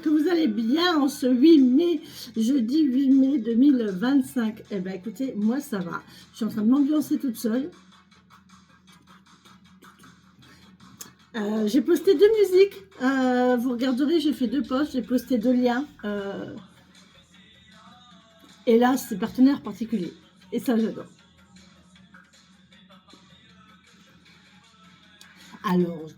que vous allez bien en ce 8 mai, jeudi 8 mai 2025. Eh bien, écoutez, moi, ça va. Je suis en train de m'ambiancer toute seule. J'ai posté 2 musiques. Vous regarderez, j'ai fait 2 posts, j'ai posté 2 liens. Et là, c'est partenaire particulier. Et ça, j'adore. Alors, je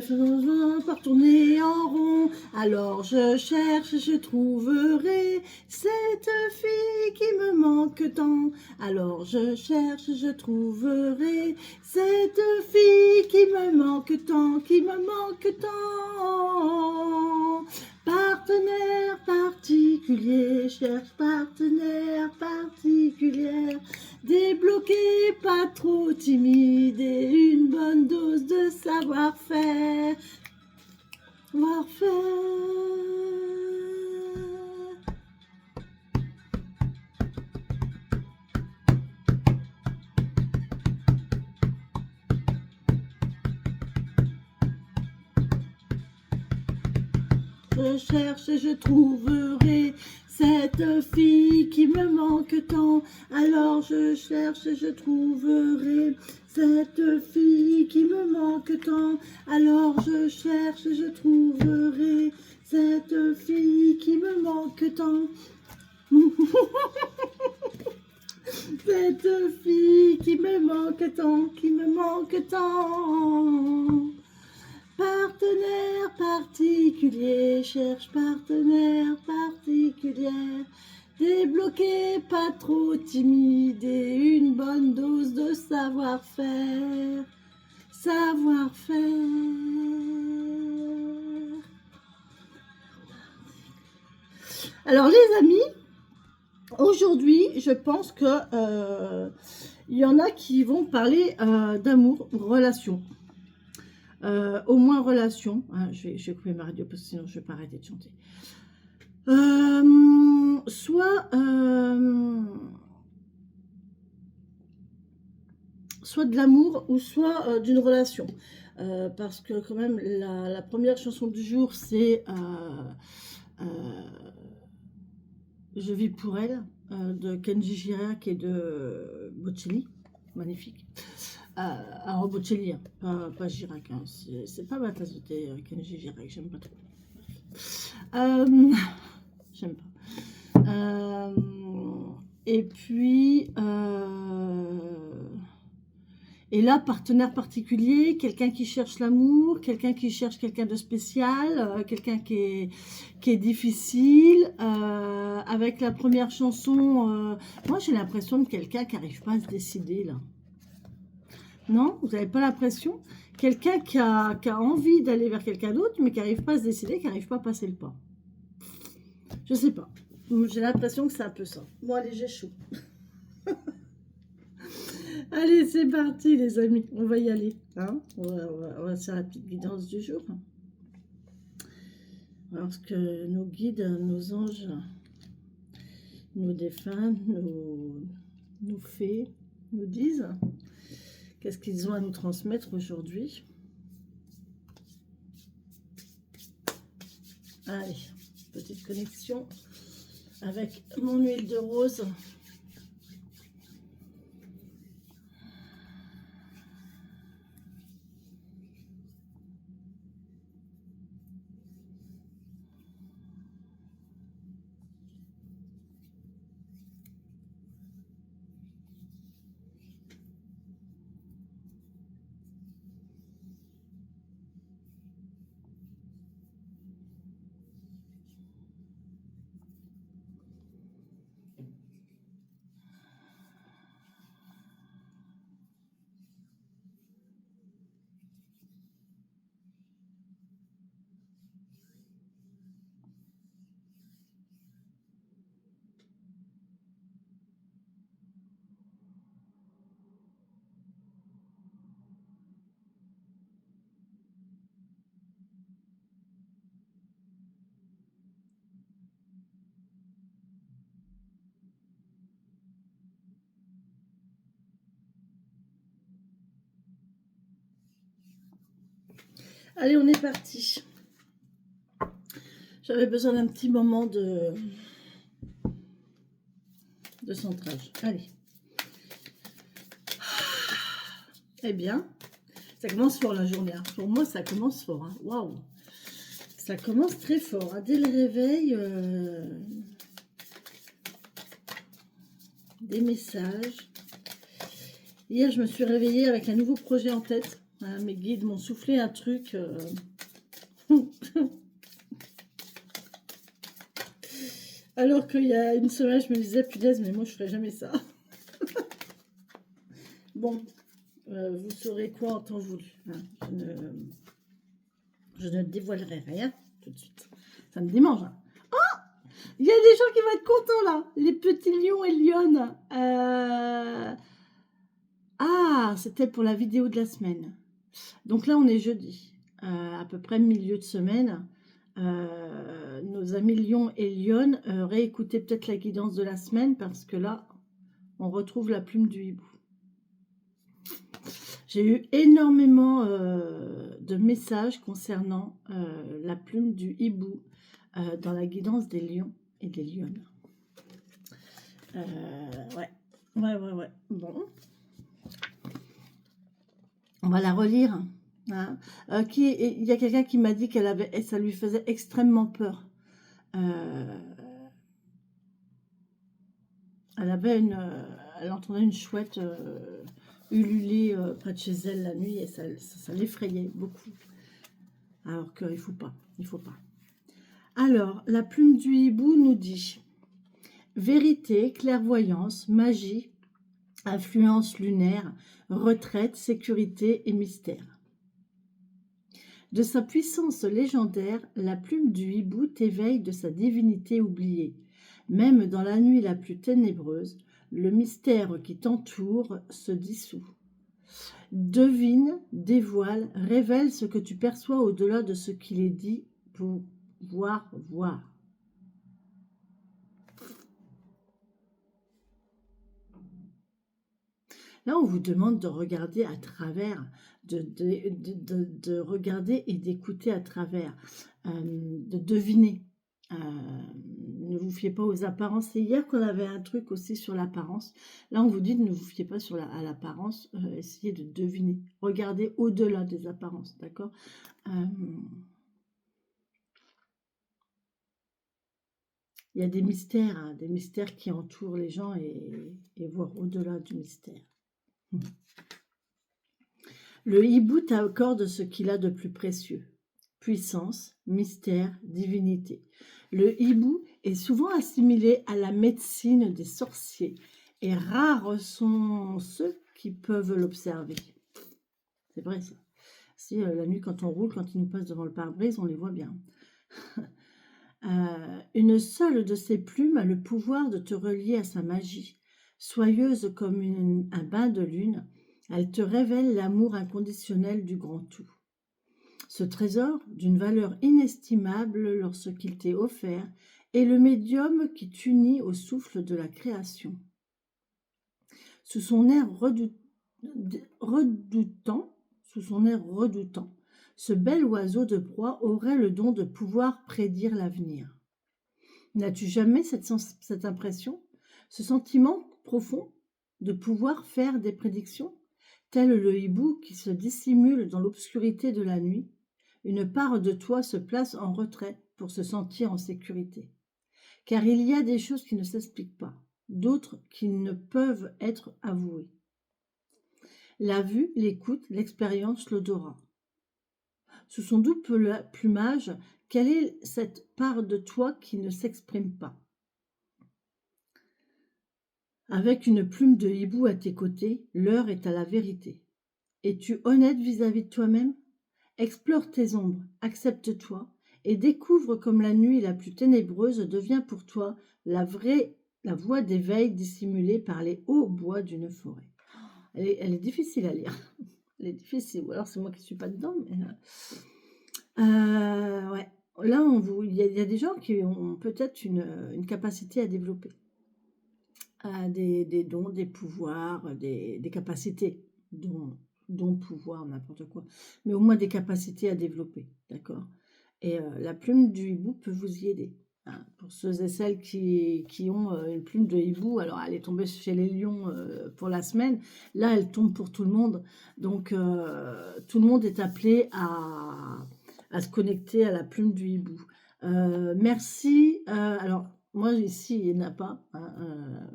finis par tourner en rond, alors je cherche, je trouverai cette fille qui me manque tant. Alors je cherche, je trouverai cette fille qui me manque tant, qui me manque tant. Partenaire particulier, cherche partenaire particulière. Débloqué, pas trop timide et une bonne dose de savoir-faire. Savoir-faire. Je cherche et je trouverai cette fille qui me manque tant. Alors je cherche et je trouverai cette fille qui me manque tant. Alors je cherche et je trouverai cette fille qui me manque tant. Cette fille qui me manque tant, qui me manque tant. Partenaire particulier, cherche partenaire particulière. Débloqué, pas trop timide et une bonne dose de savoir-faire. Savoir-faire. Alors les amis, aujourd'hui, je pense que il y en a qui vont parler d'amour, relation. Au moins relation. Ah, je vais couper ma radio parce que sinon je vais pas arrêter de chanter. Soit de l'amour ou soit d'une relation. Parce que quand même la première chanson du jour c'est Je vis pour elle de Kenji Girac et de Bocelli. Magnifique. Alors Bocelli, hein, pas Girac, hein. C'est pas ma tasse de thé, Kenji Girac, j'aime pas trop. J'aime pas. Et puis, et là, partenaire particulier, quelqu'un qui cherche l'amour, quelqu'un qui cherche quelqu'un de spécial, quelqu'un qui est difficile. Avec la première chanson, moi j'ai l'impression de quelqu'un qui n'arrive pas à se décider là. Non, vous n'avez pas l'impression? Quelqu'un qui a envie d'aller vers quelqu'un d'autre, mais qui n'arrive pas à se décider, qui n'arrive pas à passer le pas. Je sais pas. J'ai l'impression que c'est un peu ça. Bon, allez, j'ai chaud. Allez, c'est parti, les amis. On va y aller. Hein, on va faire la petite guidance du jour. Alors, ce que nos guides, nos anges, nos défunts, nos fées nous disent. Qu'est-ce qu'ils ont à nous transmettre aujourd'hui? Allez, petite connexion avec mon huile de rose. Allez, on est parti. J'avais besoin d'un petit moment de centrage. Allez. Eh bien, ça commence fort la journée. Hein. Pour moi, ça commence fort. Hein. Waouh. Ça commence très fort. Hein. Dès le réveil, des messages. Hier, je me suis réveillée avec un nouveau projet en tête. Hein, mes guides m'ont soufflé un truc. Alors qu'il y a une semaine, je me disais, punaise, mais moi, je ferais jamais ça. Bon, vous saurez quoi en temps voulu. Hein. Je ne dévoilerai rien tout de suite. Ça me démange. Hein. Oh, il y a des gens qui vont être contents, là. Les petits lions et lionnes. Ah, c'était pour la vidéo de la semaine. Donc là, on est jeudi. À peu près milieu de semaine. Nos amis lions et lionnes, réécoutez peut-être la guidance de la semaine parce que là, on retrouve la plume du hibou. J'ai eu énormément de messages concernant la plume du hibou dans la guidance des lions et des lionnes. Ouais. Bon. On va la relire. Hein. Il y a quelqu'un qui m'a dit ça lui faisait extrêmement peur. Elle entendait une chouette ululer près de chez elle la nuit et ça l'effrayait beaucoup. Alors qu'il ne faut pas, Alors, la plume du hibou nous dit vérité, clairvoyance, magie, influence lunaire, retraite, sécurité et mystère. De sa puissance légendaire, la plume du hibou t'éveille de sa divinité oubliée. Même dans la nuit la plus ténébreuse, le mystère qui t'entoure se dissout. Devine, dévoile, révèle ce que tu perçois au-delà de ce qu'il est dit pour voir. Là, on vous demande de regarder à travers, de regarder et d'écouter à travers, de deviner. Ne vous fiez pas aux apparences. C'est hier qu'on avait un truc aussi sur l'apparence. Là, on vous dit ne vous fiez pas à l'apparence. Essayez de deviner. Regardez au-delà des apparences, d'accord. Il y a des mystères, hein, des mystères qui entourent les gens et voir au-delà du mystère. Le hibou t'accorde ce qu'il a de plus précieux. Puissance, mystère, divinité. Le hibou est souvent assimilé à la médecine des sorciers et rares sont ceux qui peuvent l'observer. C'est vrai ça. Si la nuit quand on roule, quand ils nous passent devant le pare-brise, on les voit bien. Une seule de ses plumes a le pouvoir de te relier à sa magie. Soyeuse comme un bain de lune, elle te révèle l'amour inconditionnel du grand tout. Ce trésor, d'une valeur inestimable lorsqu'il t'est offert, est le médium qui t'unit au souffle de la création. Sous son air redoutant, ce bel oiseau de proie aurait le don de pouvoir prédire l'avenir. N'as-tu jamais cette impression, ce sentiment profond de pouvoir faire des prédictions, tel le hibou qui se dissimule dans l'obscurité de la nuit? Une part de toi se place en retrait pour se sentir en sécurité. Car il y a des choses qui ne s'expliquent pas, d'autres qui ne peuvent être avouées. La vue, l'écoute, l'expérience, l'odorat. Sous son doux plumage, quelle est cette part de toi qui ne s'exprime pas? Avec une plume de hibou à tes côtés, l'heure est à la vérité. Es-tu honnête vis-à-vis de toi-même? Explore tes ombres, accepte-toi et découvre comme la nuit la plus ténébreuse devient pour toi la voie d'éveil dissimulée par les hauts bois d'une forêt. Elle est difficile à lire. Elle est difficile, ou alors c'est moi qui ne suis pas dedans. Mais ouais. Là, il y a des gens qui ont peut-être une capacité à développer. Des dons, des pouvoirs, des capacités dont don, pouvoir, n'importe quoi, mais au moins des capacités à développer, d'accord? Et la plume du hibou peut vous y aider, hein. Pour ceux et celles qui ont, une plume de hibou, alors elle est tombée chez les lions, pour la semaine. Là, elle tombe pour tout le monde. Donc tout le monde est appelé à se connecter à la plume du hibou. Merci, alors moi ici, il n'y en a pas, hein,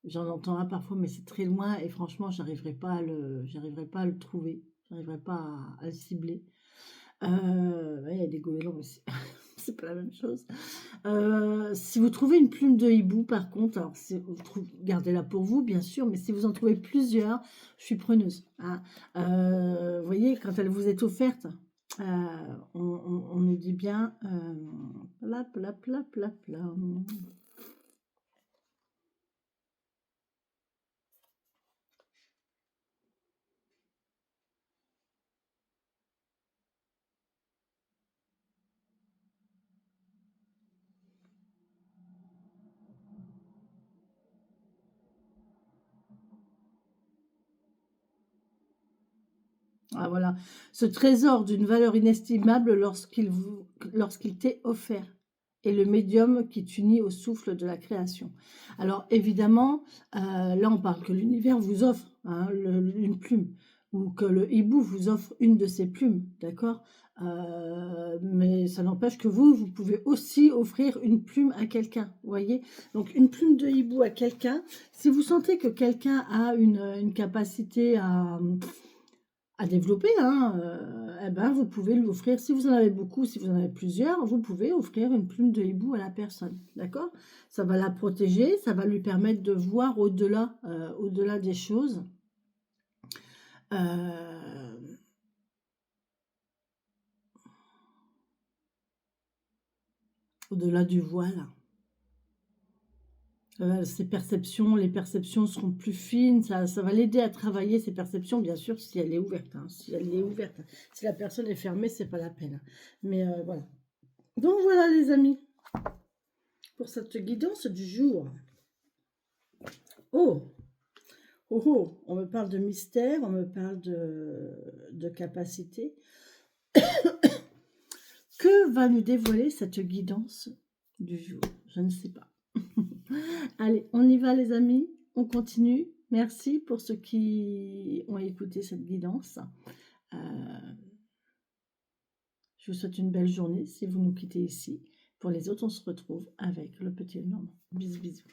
j'en entends un parfois, mais c'est très loin et franchement, j'arriverai pas à le trouver. J'arriverai pas à le cibler. Ouais, il y a des goélands aussi. C'est pas la même chose. Si vous trouvez une plume de hibou, par contre, alors gardez-la pour vous, bien sûr, mais si vous en trouvez plusieurs, je suis preneuse, hein. Vous voyez, quand elle vous est offerte, on nous dit bien, plap, plap, plap, plap, plap. Ah voilà, ce trésor d'une valeur inestimable lorsqu'il t'est offert est le médium qui t'unit au souffle de la création. Alors évidemment, là on parle que l'univers vous offre, hein, une plume ou que le hibou vous offre une de ses plumes, d'accord? Mais ça n'empêche que vous pouvez aussi offrir une plume à quelqu'un, vous voyez? Donc une plume de hibou à quelqu'un, si vous sentez que quelqu'un a une capacité à développer, hein, eh ben, vous pouvez lui offrir, si vous en avez beaucoup, si vous en avez plusieurs, vous pouvez offrir une plume de hibou à la personne, d'accord? Ça va la protéger, ça va lui permettre de voir au-delà des choses. Euh, Au-delà du voile. Ses perceptions, les perceptions seront plus fines, ça va l'aider à travailler ses perceptions, bien sûr, si elle est ouverte, hein, si elle est ouverte. Si la personne est fermée, c'est pas la peine. Mais voilà. Donc voilà les amis, pour cette guidance du jour. Oh, oh, oh, on me parle de mystère, on me parle de capacité. Que va nous dévoiler cette guidance du jour? Je ne sais pas. Allez, on y va les amis, on continue. Merci pour ceux qui ont écouté cette guidance. Euh, je vous souhaite une belle journée si vous nous quittez ici. Pour les autres, on se retrouve avec le petit Normand. Bisous, bisous.